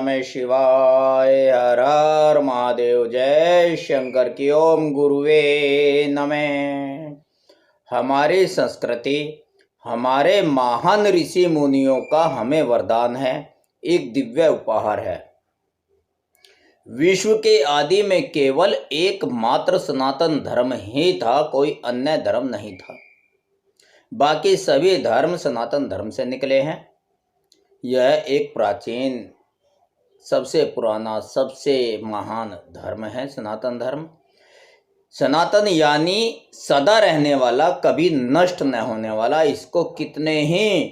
नमः शिवाय। हर हर महादेव। जय शंकर की। ओम गुरुवे नमः। हमारी संस्कृति हमारे महान ऋषि मुनियों का हमें वरदान है, एक दिव्य उपहार है। विश्व के आदि में केवल एकमात्र सनातन धर्म ही था, कोई अन्य धर्म नहीं था। बाकी सभी धर्म सनातन धर्म से निकले हैं। यह एक प्राचीन, सबसे पुराना, सबसे महान धर्म है सनातन धर्म। सनातन यानी सदा रहने वाला, कभी नष्ट न होने वाला। इसको कितने ही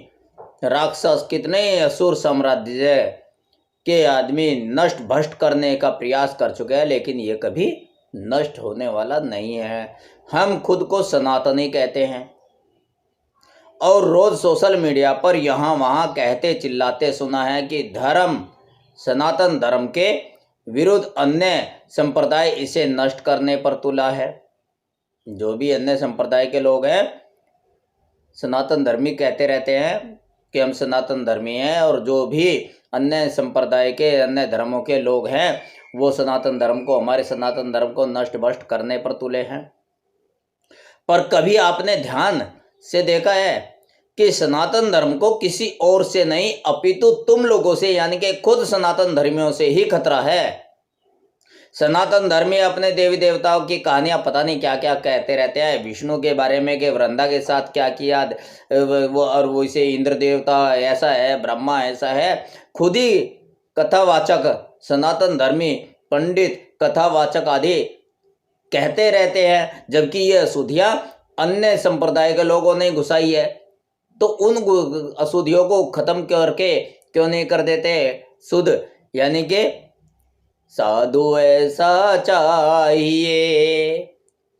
राक्षस, कितने ही असुर साम्राज्य के आदमी नष्ट भ्रष्ट करने का प्रयास कर चुके हैं, लेकिन ये कभी नष्ट होने वाला नहीं है। हम खुद को सनातनी कहते हैं और रोज सोशल मीडिया पर यहाँ वहाँ कहते चिल्लाते सुना है कि धर्म, सनातन धर्म के विरुद्ध अन्य संप्रदाय इसे नष्ट करने पर तुला है। जो भी अन्य संप्रदाय के लोग हैं, सनातन धर्मी कहते रहते हैं कि हम सनातन धर्मी हैं, और जो भी अन्य संप्रदाय के, अन्य धर्मों के लोग हैं, वो सनातन धर्म को, हमारे सनातन धर्म को नष्ट भ्रष्ट करने पर तुले हैं। पर कभी आपने ध्यान से देखा है कि सनातन धर्म को किसी और से नहीं, अपितु तुम लोगों से, यानी कि खुद सनातन धर्मियों से ही खतरा है। सनातन धर्मी अपने देवी देवताओं की कहानियां पता नहीं क्या क्या कहते रहते हैं, विष्णु के बारे में कि वृंदा के साथ क्या किया वो, और वो इसे इंद्र देवता ऐसा है, ब्रह्मा ऐसा है। खुद ही कथावाचक सनातन धर्मी पंडित, कथावाचक आदि कहते रहते हैं, जबकि ये अशुद्धियां अन्य संप्रदाय के लोगों ने घुसाई है। तो उन अशुद्धियों को खत्म करके क्यों नहीं कर देते शुद्ध? यानी कि साधु ऐसा चाहिए,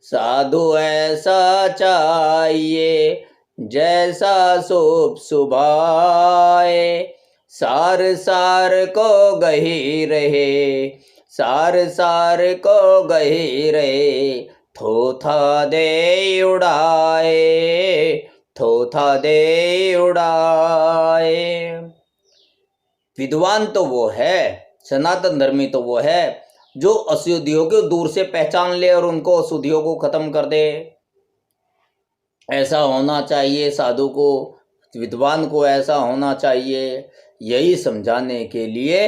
साधु ऐसा चाहिए, जैसा शुभ सुभाए, सार सार को गही रहे, सार सार को गही रहे, थोथा दे उड़ाए, थोथा दे उड़ाए। विद्वान तो वो है, सनातन धर्मी तो वो है जो अशुद्धियों को दूर से पहचान ले और उनको अशुद्धियों को खत्म कर दे। ऐसा होना चाहिए साधु को, विद्वान को ऐसा होना चाहिए। यही समझाने के लिए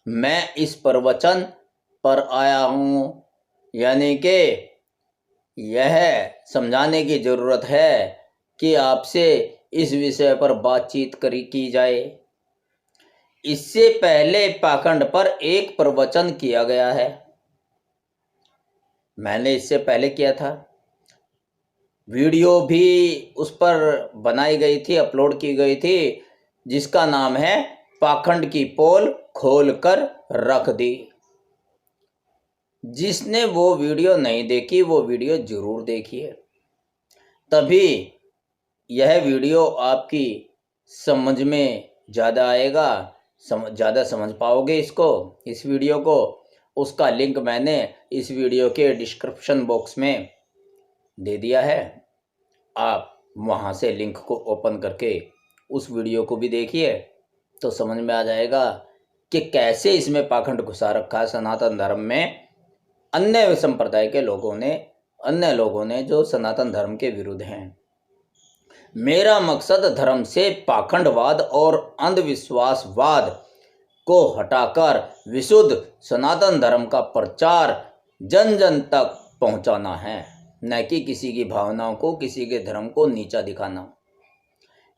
मैं इस प्रवचन पर आया हूँ, यानी कि यह समझाने की जरूरत है कि आपसे इस विषय पर बातचीत की जाए। इससे पहले पाखंड पर एक प्रवचन किया गया है, मैंने इससे पहले किया था। वीडियो भी उस पर बनाई गई थी, अपलोड की गई थी, जिसका नाम है पाखंड की पोल खोल कर रख दी। जिसने वो वीडियो नहीं देखी, वो वीडियो जरूर देखिए, तभी यह वीडियो आपकी समझ में ज़्यादा आएगा, ज़्यादा समझ पाओगे इस वीडियो को। उसका लिंक मैंने इस वीडियो के डिस्क्रिप्शन बॉक्स में दे दिया है। आप वहाँ से लिंक को ओपन करके उस वीडियो को भी देखिए, तो समझ में आ जाएगा कि कैसे इसमें पाखंड घुसा रखा है सनातन धर्म में अन्य संप्रदाय के लोगों ने, अन्य लोगों ने जो सनातन धर्म के विरुद्ध हैं। मेरा मकसद धर्म से पाखंडवाद और अंधविश्वासवाद को हटाकर विशुद्ध सनातन धर्म का प्रचार जन जन तक पहुंचाना है, न कि किसी की भावनाओं को, किसी के धर्म को नीचा दिखाना।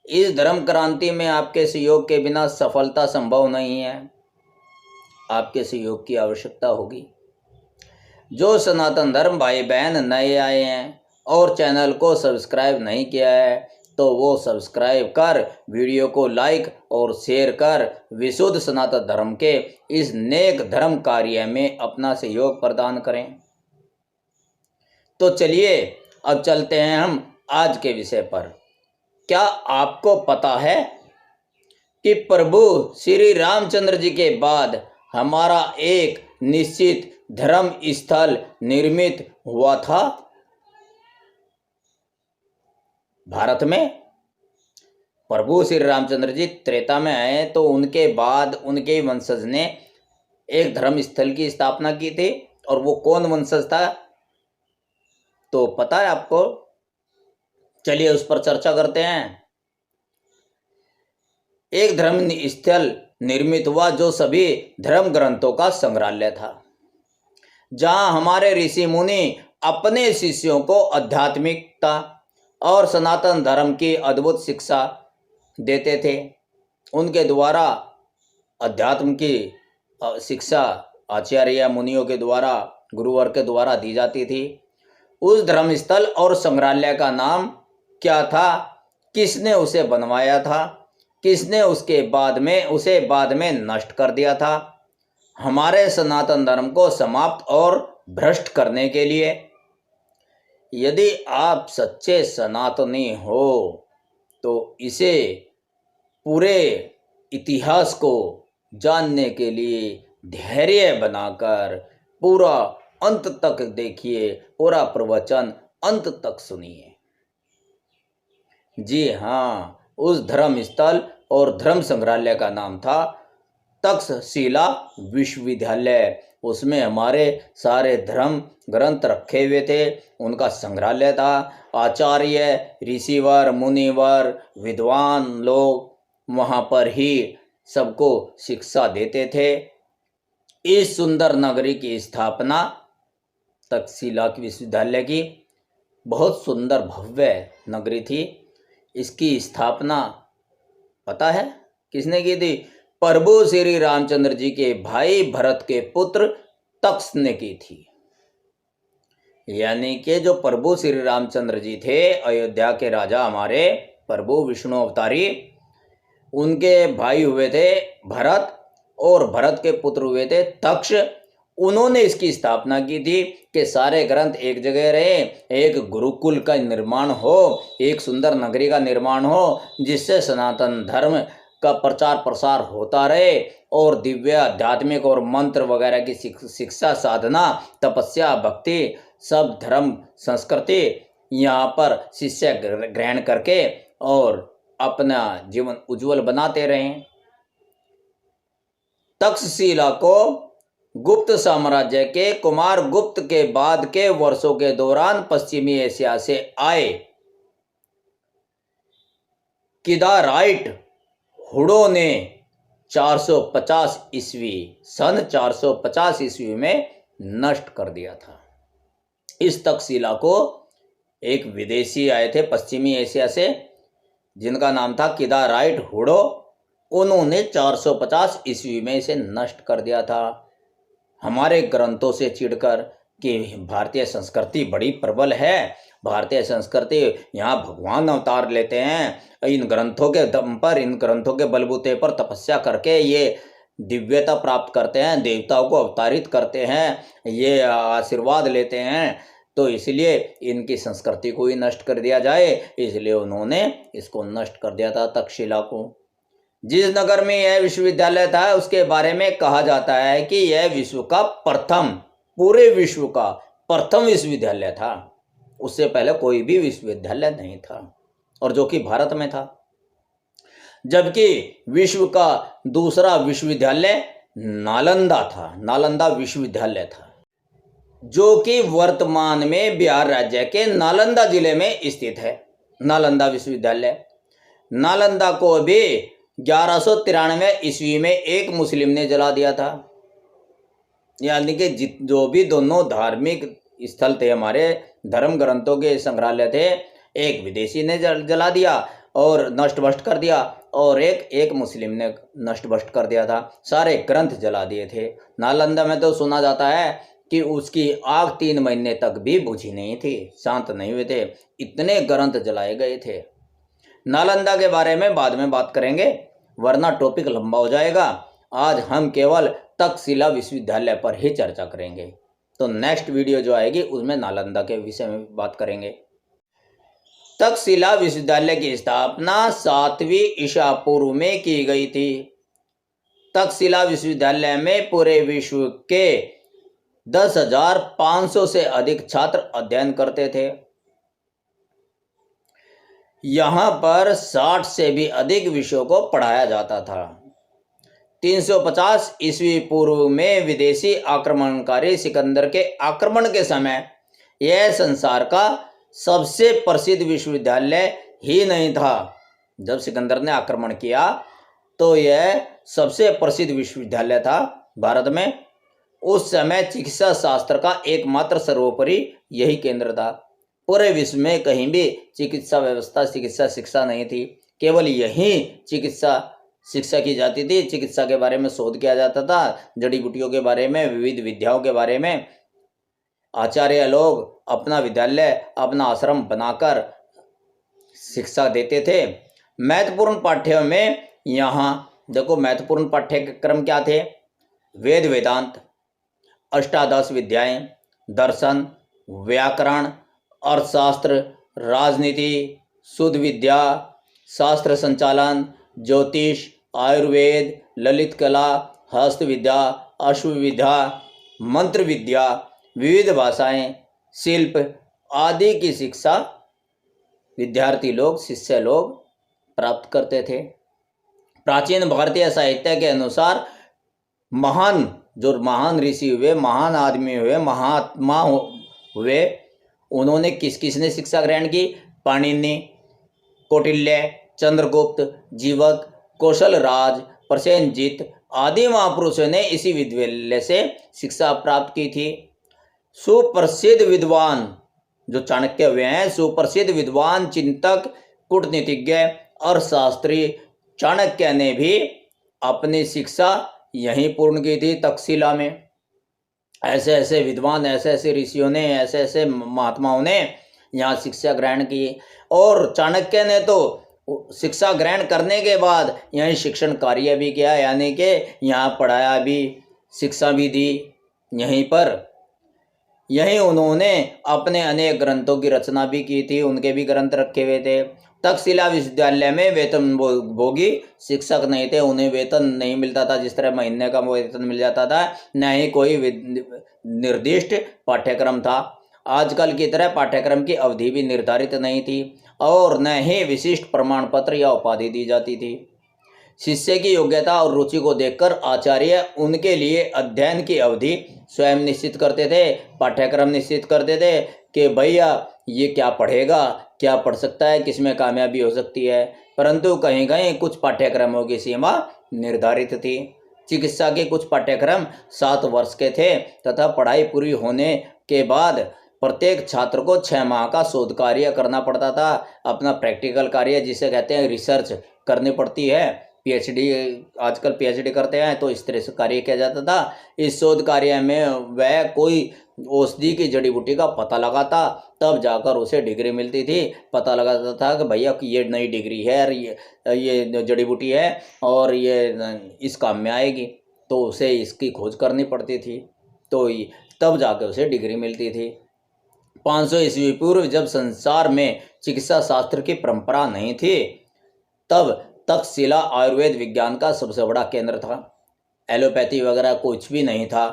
इस धर्म क्रांति में आपके सहयोग के बिना सफलता संभव नहीं है, आपके सहयोग की आवश्यकता होगी। जो सनातन धर्म भाई बहन नए आए हैं और चैनल को सब्सक्राइब नहीं किया है, तो वो सब्सक्राइब कर, वीडियो को लाइक और शेयर कर विशुद्ध सनातन धर्म के इस नेक धर्म कार्य में अपना सहयोग प्रदान करें। तो चलिए अब चलते हैं हम आज के विषय पर। क्या आपको पता है कि प्रभु श्री रामचंद्र जी के बाद हमारा एक निश्चित धर्म स्थल निर्मित हुआ था भारत में? प्रभु श्री रामचंद्र जी त्रेता में आए, तो उनके बाद उनके वंशज ने एक धर्म स्थल की स्थापना की थी, और वो कौन वंशज था तो पता है आपको? चलिए उस पर चर्चा करते हैं। एक धर्म स्थल निर्मित हुआ जो सभी धर्म ग्रंथों का संग्रहालय था, जहां हमारे ऋषि मुनि अपने शिष्यों को आध्यात्मिकता और सनातन धर्म की अद्भुत शिक्षा देते थे। उनके द्वारा अध्यात्म की शिक्षा आचार्य मुनियों के द्वारा, गुरुवर के द्वारा दी जाती थी। उस धर्मस्थल और संग्रहालय का नाम क्या था? किसने उसे बनवाया था? किसने उसे बाद में नष्ट कर दिया था, हमारे सनातन धर्म को समाप्त और भ्रष्ट करने के लिए? यदि आप सच्चे सनातनी हो तो इसे पूरे इतिहास को जानने के लिए धैर्य बनाकर पूरा अंत तक देखिए, पूरा प्रवचन अंत तक सुनिए। जी हाँ, उस धर्म स्थल और धर्म संग्रहालय का नाम था तक्षशिला विश्वविद्यालय। उसमें हमारे सारे धर्म ग्रंथ रखे हुए थे, उनका संग्रहालय था। आचार्य, ऋषिवर, मुनिवर, विद्वान लोग वहाँ पर ही सबको शिक्षा देते थे। इस सुंदर नगरी की स्थापना तक्षशिला विश्वविद्यालय की बहुत सुंदर भव्य नगरी थी। इसकी स्थापना पता है किसने की थी? प्रभु श्री रामचंद्र जी के भाई भरत के पुत्र तक्ष ने की थी। यानी कि जो प्रभु श्री रामचंद्र जी थे, अयोध्या के राजा हमारे प्रभु विष्णु अवतारी, उनके भाई हुए थे भरत, और भरत के पुत्र हुए थे तक्ष। उन्होंने इसकी स्थापना की थी कि सारे ग्रंथ एक जगह रहे, एक गुरुकुल का निर्माण हो, एक सुंदर नगरी का निर्माण हो, जिससे सनातन धर्म का प्रचार प्रसार होता रहे, और दिव्य आध्यात्मिक और मंत्र वगैरह की शिक्षा, साधना, तपस्या, भक्ति, सब धर्म संस्कृति यहाँ पर शिष्य ग्रहण करके और अपना जीवन उज्जवल बनाते रहें। तक्षशिला को गुप्त साम्राज्य के कुमार गुप्त के बाद के वर्षों के दौरान पश्चिमी एशिया से आए किदाराइट हुडो ने 450 ईस्वी सन 450 ईस्वी में नष्ट कर दिया था। इस तक्षशिला को एक विदेशी आए थे पश्चिमी एशिया से, जिनका नाम था किदाराइट हुडो। उन्होंने 450 ईस्वी में इसे नष्ट कर दिया था, हमारे ग्रंथों से चिढ़कर कि भारतीय संस्कृति बड़ी प्रबल है, भारतीय संस्कृति यहाँ भगवान अवतार लेते हैं, इन ग्रंथों के दम पर, इन ग्रंथों के बलबूते पर तपस्या करके ये दिव्यता प्राप्त करते हैं, देवताओं को अवतारित करते हैं, ये आशीर्वाद लेते हैं, तो इसलिए इनकी संस्कृति को ही नष्ट कर दिया जाए। इसलिए उन्होंने इसको नष्ट कर दिया था तक्षशिला को। जिस नगर में यह विश्वविद्यालय था उसके बारे में कहा जाता है कि यह विश्व का प्रथम, पूरे विश्व का प्रथम विश्वविद्यालय था। उससे पहले कोई भी विश्वविद्यालय नहीं था, और जो कि भारत में था। जबकि विश्व का दूसरा विश्वविद्यालय नालंदा था, नालंदा विश्वविद्यालय था, जो कि वर्तमान में बिहार राज्य के नालंदा जिले में स्थित है। नालंदा विश्वविद्यालय, नालंदा को भी 1193 ईस्वी में एक मुस्लिम ने जला दिया था। यानी कि जो भी दोनों धार्मिक स्थल थे, हमारे धर्म ग्रंथों के संग्रहालय थे, एक विदेशी ने जला दिया और नष्ट भ्रष्ट कर दिया, और एक मुस्लिम ने नष्ट भ्रष्ट कर दिया था, सारे ग्रंथ जला दिए थे। नालंदा में तो सुना जाता है कि उसकी आग 3 महीने तक भी बुझी नहीं थी, शांत नहीं हुए थे, इतने ग्रंथ जलाए गए थे। नालंदा के बारे में बाद में बात करेंगे, वरना टॉपिक लंबा हो जाएगा। आज हम केवल तक्षशिला विश्वविद्यालय पर ही चर्चा करेंगे, तो नेक्स्ट वीडियो जो आएगी उसमें नालंदा के विषय में बात करेंगे। तक्षशिला विश्वविद्यालय की स्थापना 7वीं ईसा पूर्व में की गई थी। तक्षशिला विश्वविद्यालय में पूरे विश्व के 10,500 से अधिक छात्र अध्ययन करते थे। यहाँ पर 60 से भी अधिक विषयों को पढ़ाया जाता था। 350 ईस्वी पूर्व में विदेशी आक्रमणकारी सिकंदर के आक्रमण के समय यह संसार का सबसे प्रसिद्ध विश्वविद्यालय ही नहीं था। जब सिकंदर ने आक्रमण किया तो यह सबसे प्रसिद्ध विश्वविद्यालय था भारत में। उस समय चिकित्सा शास्त्र का एकमात्र सर्वोपरि यही केंद्र था। पूरे विश्व में कहीं भी चिकित्सा व्यवस्था, चिकित्सा शिक्षा नहीं थी। केवल यहीं चिकित्सा शिक्षा की जाती थी। चिकित्सा के बारे में शोध किया जाता था, जड़ी बूटियों के बारे में, विविध विद्याओं के बारे में। आचार्य लोग अपना विद्यालय, अपना आश्रम बनाकर शिक्षा देते थे। महत्वपूर्ण पाठ्य में यहाँ देखो, महत्वपूर्ण पाठ्यक्रम क्या थे? वेद वेदांत, अष्टादश विद्याएं, दर्शन, व्याकरण, अर्थशास्त्र, राजनीति, शुद्ध विद्या, शास्त्र संचालन, ज्योतिष, आयुर्वेद, ललित कला, हस्त विद्या, अश्व विद्या, मंत्र विद्या, विविध भाषाएं, शिल्प आदि की शिक्षा विद्यार्थी लोग, शिष्य लोग प्राप्त करते थे। प्राचीन भारतीय साहित्य के अनुसार महान ऋषि हुए, महान आदमी हुए, महात्मा हुए, उन्होंने किस किस ने शिक्षा ग्रहण की? पाणिनि, कौटिल्य, चंद्रगुप्त, जीवक, कौशल राज, प्रसेनजीत आदि महापुरुषों ने इसी विद्यालय से शिक्षा प्राप्त की थी। सुप्रसिद्ध विद्वान जो चाणक्य हुए हैं, सुप्रसिद्ध विद्वान, चिंतक, कूटनीतिज्ञ और शास्त्री चाणक्य ने भी अपनी शिक्षा यहीं पूर्ण की थी, तक्षशिला में। ऐसे ऐसे विद्वान, ऐसे ऐसे ऋषियों ने, ऐसे ऐसे महात्माओं ने यहाँ शिक्षा ग्रहण की। और चाणक्य ने तो शिक्षा ग्रहण करने के बाद यहीं शिक्षण कार्य भी किया, यानी कि यहाँ पढ़ाया भी, शिक्षा भी दी यहीं पर। यहीं उन्होंने अपने अनेक ग्रंथों की रचना भी की थी, उनके भी ग्रंथ रखे हुए थे। तक्षशिला विश्वविद्यालय में वेतन भोगी शिक्षक नहीं थे, उन्हें वेतन नहीं मिलता था जिस तरह महीने का वेतन मिल जाता था, न ही कोई निर्दिष्ट पाठ्यक्रम था। आजकल की तरह पाठ्यक्रम की अवधि भी निर्धारित नहीं थी और न ही विशिष्ट प्रमाण पत्र या उपाधि दी जाती थी। शिष्य की योग्यता और रुचि को देखकर आचार्य उनके लिए अध्ययन की अवधि स्वयं निश्चित करते थे, पाठ्यक्रम निश्चित करते थे कि भैया ये क्या पढ़ेगा, क्या पढ़ सकता है, किसमें कामयाबी हो सकती है। परंतु कहीं कहीं कुछ पाठ्यक्रमों की सीमा निर्धारित थी। चिकित्सा के कुछ पाठ्यक्रम 7 वर्ष के थे तथा पढ़ाई पूरी होने के बाद प्रत्येक छात्र को 6 माह का शोध कार्य करना पड़ता था। अपना प्रैक्टिकल कार्य जिसे कहते हैं रिसर्च करनी पड़ती है। पीएचडी, आजकल पीएचडी करते हैं तो इस तरह से कार्य किया जाता था। इस शोध कार्य में वह कोई औषधि की जड़ी बूटी का पता लगाता, तब जाकर उसे डिग्री मिलती थी। पता लगाता था कि भैया ये नई डिग्री है और ये जड़ी बूटी है और ये इस काम में आएगी, तो उसे इसकी खोज करनी पड़ती थी, तो तब जाकर उसे डिग्री मिलती थी। 500 ईस्वी पूर्व जब संसार में चिकित्सा शास्त्र की परंपरा नहीं थी, तब तक्षशिला आयुर्वेद विज्ञान का सबसे बड़ा केंद्र था। एलोपैथी वगैरह कुछ भी नहीं था,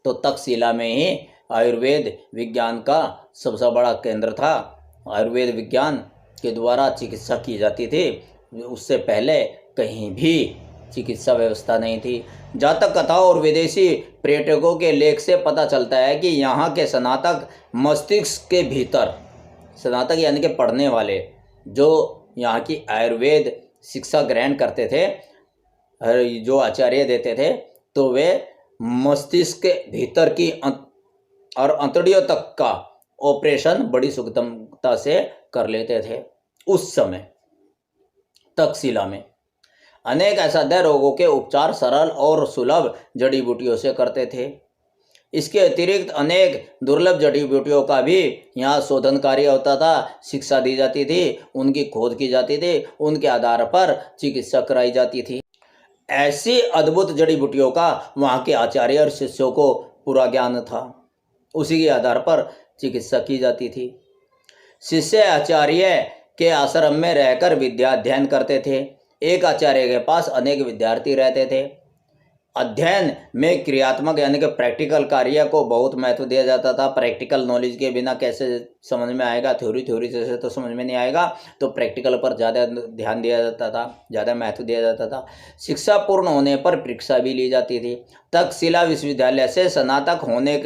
तो तक्षशिला में ही आयुर्वेद विज्ञान का सबसे बड़ा केंद्र था। आयुर्वेद विज्ञान के द्वारा चिकित्सा की जाती थी। उससे पहले कहीं भी चिकित्सा व्यवस्था नहीं थी। जातक कथा और विदेशी पर्यटकों के लेख से पता चलता है कि यहाँ के स्नातक मस्तिष्क के भीतर, स्नातक यानी कि पढ़ने वाले जो यहाँ की आयुर्वेद शिक्षा ग्रहण करते थे, जो आचार्य देते थे, तो वे मस्तिष्क के भीतर की और अंतड़ियों तक का ऑपरेशन बड़ी सुगमता से कर लेते थे। उस समय तक्षशिला में अनेक असाध्य रोगों के उपचार सरल और सुलभ जड़ी बूटियों से करते थे। इसके अतिरिक्त अनेक दुर्लभ जड़ी बूटियों का भी यहाँ शोधन कार्य होता था, शिक्षा दी जाती थी, उनकी खोज की जाती थी, उनके आधार पर चिकित्सा कराई जाती थी। ऐसी अद्भुत जड़ी बूटियों का वहाँ के आचार्य और शिष्यों को पूरा ज्ञान था, उसी के आधार पर चिकित्सा की जाती थी। शिष्य आचार्य के आश्रम में रहकर विद्या अध्ययन करते थे। एक आचार्य के पास अनेक विद्यार्थी रहते थे। अध्ययन में क्रियात्मक यानी कि प्रैक्टिकल कार्य को बहुत महत्व दिया जाता था। प्रैक्टिकल नॉलेज के बिना कैसे समझ में आएगा, थ्योरी से तो समझ में नहीं आएगा, तो प्रैक्टिकल पर ज़्यादा ध्यान दिया जाता था, ज़्यादा महत्व दिया जाता था। शिक्षा पूर्ण होने पर परीक्षा भी ली जाती थी। तक्षशिला विश्वविद्यालय से स्नातक होने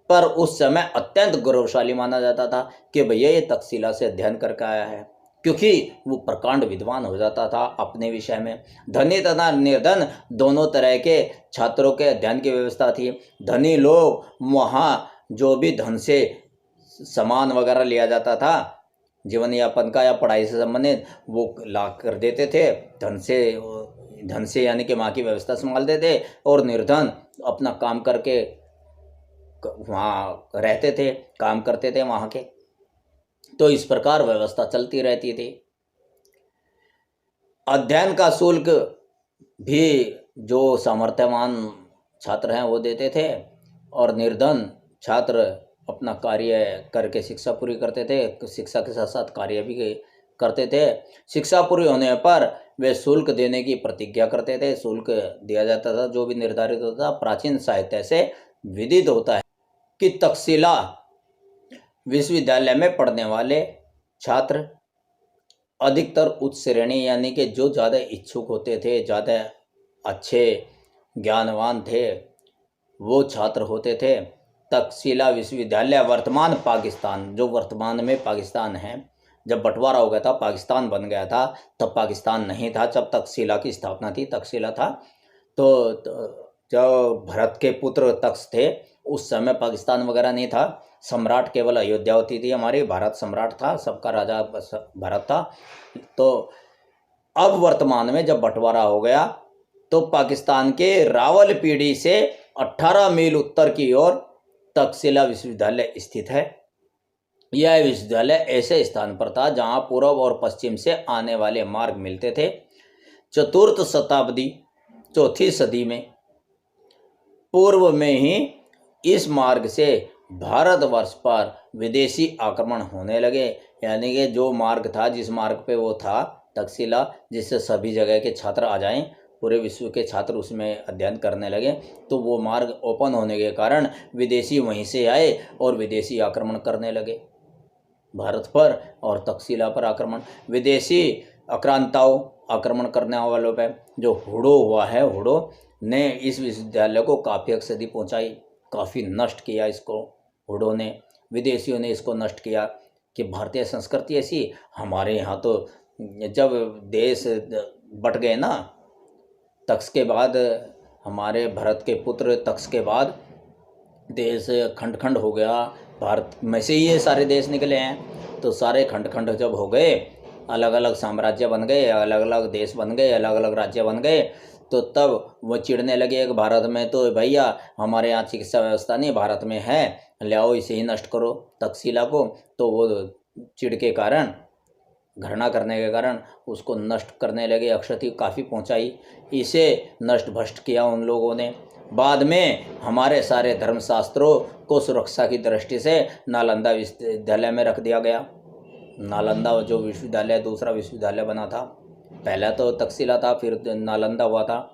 पर उस समय अत्यंत गौरवशाली माना जाता था कि भैया ये तक्षशिला से अध्ययन करके आया है, क्योंकि वो प्रकांड विद्वान हो जाता था अपने विषय में। धनी तथा निर्धन दोनों तरह के छात्रों के अध्ययन की व्यवस्था थी। धनी लोग वहाँ जो भी धन से सामान वगैरह लिया जाता था जीवन यापन का या पढ़ाई से संबंधित, वो ला कर देते थे धन से यानी कि वहाँ की व्यवस्था संभालते थे, और निर्धन अपना काम करके वहाँ रहते थे, काम करते थे वहाँ के। तो इस प्रकार व्यवस्था चलती रहती थी। अध्ययन का शुल्क भी जो सामर्थ्यवान छात्र हैं वो देते थे, और निर्धन छात्र अपना कार्य करके शिक्षा पूरी करते थे, शिक्षा के साथ साथ कार्य भी करते थे। शिक्षा पूरी होने पर वे शुल्क देने की प्रतिज्ञा करते थे। शुल्क दिया जाता था जो भी निर्धारित होता था। प्राचीन साहित्य से विदित होता है कि तक्षशिला विश्वविद्यालय में पढ़ने वाले छात्र अधिकतर उच्च श्रेणी यानी कि जो ज़्यादा इच्छुक होते थे, ज़्यादा अच्छे ज्ञानवान थे, वो छात्र होते थे। तक्षशिला विश्वविद्यालय वर्तमान पाकिस्तान, जो वर्तमान में पाकिस्तान है, जब बंटवारा हो गया था, पाकिस्तान बन गया था, तब पाकिस्तान नहीं था। जब तक्षशिला की स्थापना थी, तक्षशिला था, तो जब भरत के पुत्र तक्ष थे उस समय पाकिस्तान वगैरह नहीं था। सम्राट केवल अयोध्या होती थी हमारी, भारत सम्राट था, सबका राजा भारत था। तो अब वर्तमान में जब बंटवारा हो गया तो पाकिस्तान के रावलपीडी से 18 मील उत्तर की ओर तक्षशिला विश्वविद्यालय स्थित है। यह विश्वविद्यालय ऐसे स्थान पर था जहां पूर्व और पश्चिम से आने वाले मार्ग मिलते थे। चतुर्थ शताब्दी, चौथी सदी में पूर्व में ही इस मार्ग से भारतवर्ष पर विदेशी आक्रमण होने लगे। यानी कि जो मार्ग था, जिस मार्ग पे वो था तक्षशिला, जिससे सभी जगह के छात्र आ जाएं, पूरे विश्व के छात्र उसमें अध्ययन करने लगे, तो वो मार्ग ओपन होने के कारण विदेशी वहीं से आए और विदेशी आक्रमण करने लगे भारत पर, और तक्षशिला पर आक्रमण, विदेशी आक्रांताओं, आक्रमण करने वालों पे जो हुडो हुआ है, हुडो ने इस विश्वविद्यालय को काफ़ी क्षति पहुंचाई, काफ़ी नष्ट किया इसको। हुडो ने, विदेशियों ने इसको नष्ट किया कि भारतीय संस्कृति ऐसी, हमारे यहाँ तो जब देश बट गए ना, तक्ष के बाद, हमारे भरत के पुत्र तक्ष के बाद देश खंड खंड हो गया। भारत में से ये सारे देश निकले हैं, तो सारे खंड खंड जब हो गए, अलग अलग साम्राज्य बन गए, अलग अलग देश बन गए, अलग अलग राज्य बन गए, तो तब वो चिढ़ने लगे कि भारत में तो भैया हमारे यहाँ चिकित्सा व्यवस्था नहीं, भारत में है, ले आओ इसे ही नष्ट करो तक्षशिला को। तो वो चिढ़ के कारण, घृणा करने के कारण उसको नष्ट करने लगे, क्षति काफ़ी पहुंचाई, इसे नष्ट भ्रष्ट किया उन लोगों ने। बाद में हमारे सारे धर्मशास्त्रों को सुरक्षा की दृष्टि से नालंदा विश्वविद्यालय में रख दिया गया। नालंदा जो विश्वविद्यालय, दूसरा विश्वविद्यालय बना था, पहला तो तक्षशिला था, फिर नालंदा हुआ था,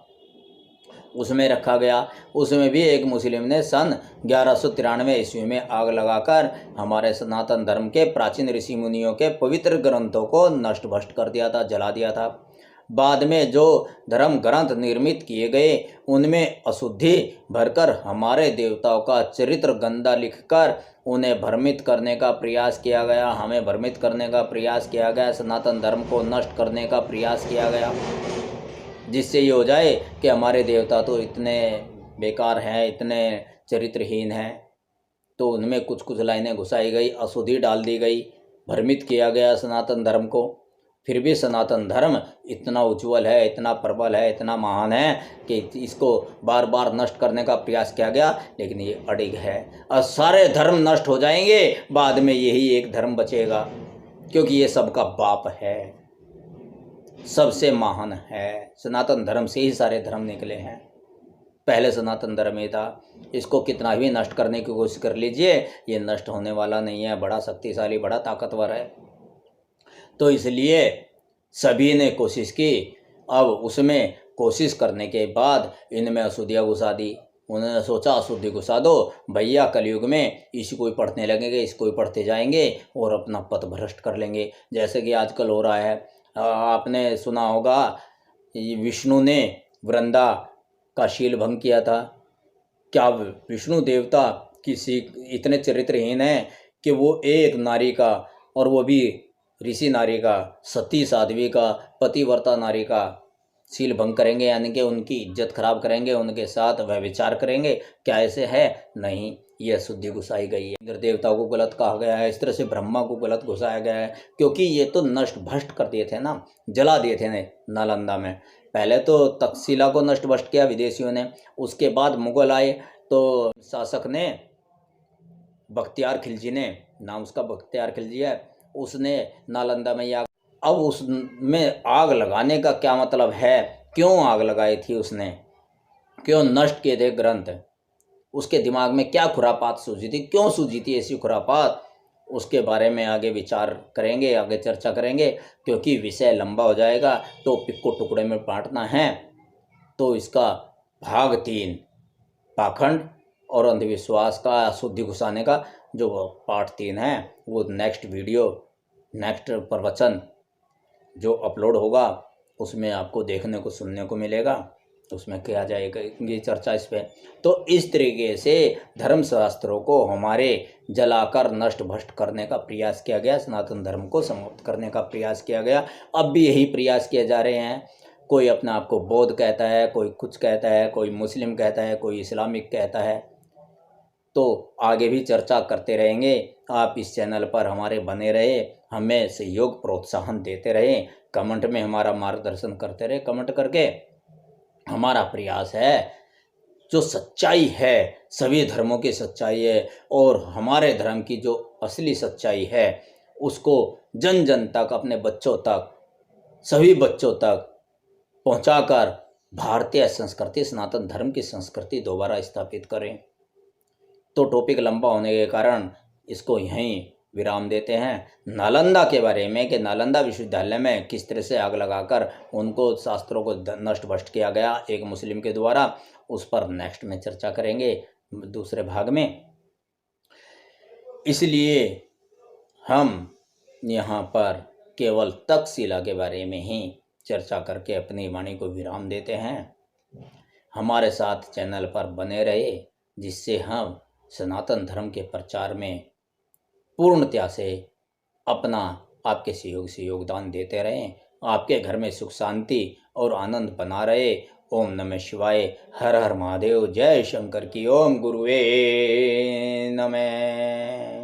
उसमें रखा गया। उसमें भी एक मुस्लिम ने सन 1193 ईस्वी में आग लगाकर हमारे सनातन धर्म के प्राचीन ऋषि मुनियों के पवित्र ग्रंथों को नष्ट भ्रष्ट कर दिया था, जला दिया था। बाद में जो धर्म ग्रंथ निर्मित किए गए उनमें अशुद्धि भरकर हमारे देवताओं का चरित्र गंदा लिखकर उन्हें भ्रमित करने का प्रयास किया गया, हमें भ्रमित करने का प्रयास किया गया, सनातन धर्म को नष्ट करने का प्रयास किया गया, जिससे ये हो जाए कि हमारे देवता तो इतने बेकार हैं, इतने चरित्रहीन हैं। तो उनमें कुछ कुछ लाइनें घुसाई गई, अशुद्धि डाल दी गई, भ्रमित किया गया सनातन धर्म को। फिर भी सनातन धर्म इतना उज्ज्वल है, इतना प्रबल है, इतना महान है कि इसको बार बार नष्ट करने का प्रयास किया गया, लेकिन ये अडिग है। और सारे धर्म नष्ट हो जाएंगे, बाद में यही एक धर्म बचेगा, क्योंकि ये सबका बाप है, सबसे महान है। सनातन धर्म से ही सारे धर्म निकले हैं। पहले सनातन धर्म ही था, इसको कितना भी नष्ट करने की कोशिश कर लीजिए, ये नष्ट होने वाला नहीं है, बड़ा शक्तिशाली, बड़ा ताकतवर है। तो इसलिए सभी ने कोशिश की, अब उसमें कोशिश करने के बाद इनमें अशुद्धियाँ घुसा दी। उन्होंने सोचा अशुद्धि घुसा दो भैया, कलयुग में इसी को ही पढ़ने लगेंगे, इसको ही पढ़ते जाएंगे और अपना पथ भ्रष्ट कर लेंगे, जैसे कि आजकल हो रहा है। आपने सुना होगा विष्णु ने वृंदा का शील भंग किया था। क्या विष्णु देवता किसी इतने चरित्रहीन है कि वो एक नारी का, और वो भी ऋषि नारी का, सती साध्वी का, पतिव्रता नारी का शील भंग करेंगे, यानी कि उनकी इज्जत खराब करेंगे, उनके साथ व्यभिचार करेंगे? क्या ऐसे है? नहीं, यह शुद्धि घुसाई गई है। इंद्र देवता को गलत कहा गया है, इस तरह से ब्रह्मा को गलत घुसाया गया है, क्योंकि ये तो नष्ट भ्रष्ट कर दिए थे ना, जला दिए थे नालंदा में। पहले तो तक्षशिला को नष्ट भ्रष्ट किया विदेशियों ने, उसके बाद मुगल आए तो शासक ने, बख्तियार खिलजी ने, नाम उसका बख्तियार खिलजी है, उसने नालंदा में आग, अब उसमें आग लगाने का क्या मतलब है? क्यों आग लगाई थी उसने? क्यों नष्ट किए थे ग्रंथ? उसके दिमाग में क्या खुरापात सूझी थी? क्यों सूझी थी ऐसी खुरापात? उसके बारे में आगे विचार करेंगे, आगे चर्चा करेंगे, क्योंकि विषय लंबा हो जाएगा। टॉपिक को टुकड़े में बांटना है तो इसका भाग 3, पाखंड और अंधविश्वास का, शुद्धि घुसाने का, जो पार्ट 3 है, वो नेक्स्ट वीडियो, नेक्स्ट प्रवचन जो अपलोड होगा उसमें आपको देखने को, सुनने को मिलेगा। उसमें किया जाएगा ये चर्चा इस पर। तो इस तरीके से धर्मशास्त्रों को हमारे जलाकर नष्ट भ्रष्ट करने का प्रयास किया गया, सनातन धर्म को समाप्त करने का प्रयास किया गया। अब भी यही प्रयास किए जा रहे हैं। कोई अपने आप को बौद्ध कहता है, कोई कुछ कहता है, कोई मुस्लिम कहता है, कोई इस्लामिक कहता है। तो आगे भी चर्चा करते रहेंगे। आप इस चैनल पर हमारे बने रहे, हमें सहयोग प्रोत्साहन देते रहे, कमेंट में हमारा मार्गदर्शन करते रहे। कमेंट करके हमारा प्रयास है, जो सच्चाई है, सभी धर्मों की सच्चाई है, और हमारे धर्म की जो असली सच्चाई है उसको जन जन तक, अपने बच्चों तक, सभी बच्चों तक पहुंचाकर भारतीय संस्कृति, सनातन धर्म की संस्कृति दोबारा स्थापित करें। तो टॉपिक लंबा होने के कारण इसको यहीं विराम देते हैं। नालंदा के बारे में, कि नालंदा विश्वविद्यालय में किस तरह से आग लगाकर उनको शास्त्रों को नष्ट भ्रष्ट किया गया एक मुस्लिम के द्वारा, उस पर नेक्स्ट में चर्चा करेंगे, दूसरे भाग में। इसलिए हम यहाँ पर केवल तक्षशिला के बारे में ही चर्चा करके अपनी वाणी को विराम देते हैं। हमारे साथ चैनल पर बने रहे, जिससे हम सनातन धर्म के प्रचार में पूर्णतया से अपना, आपके सहयोग से योगदान देते रहें। आपके घर में सुख शांति और आनंद बना रहे। ओम नमः शिवाय। हर हर महादेव। जय शंकर की। ओम गुरुवे नमः।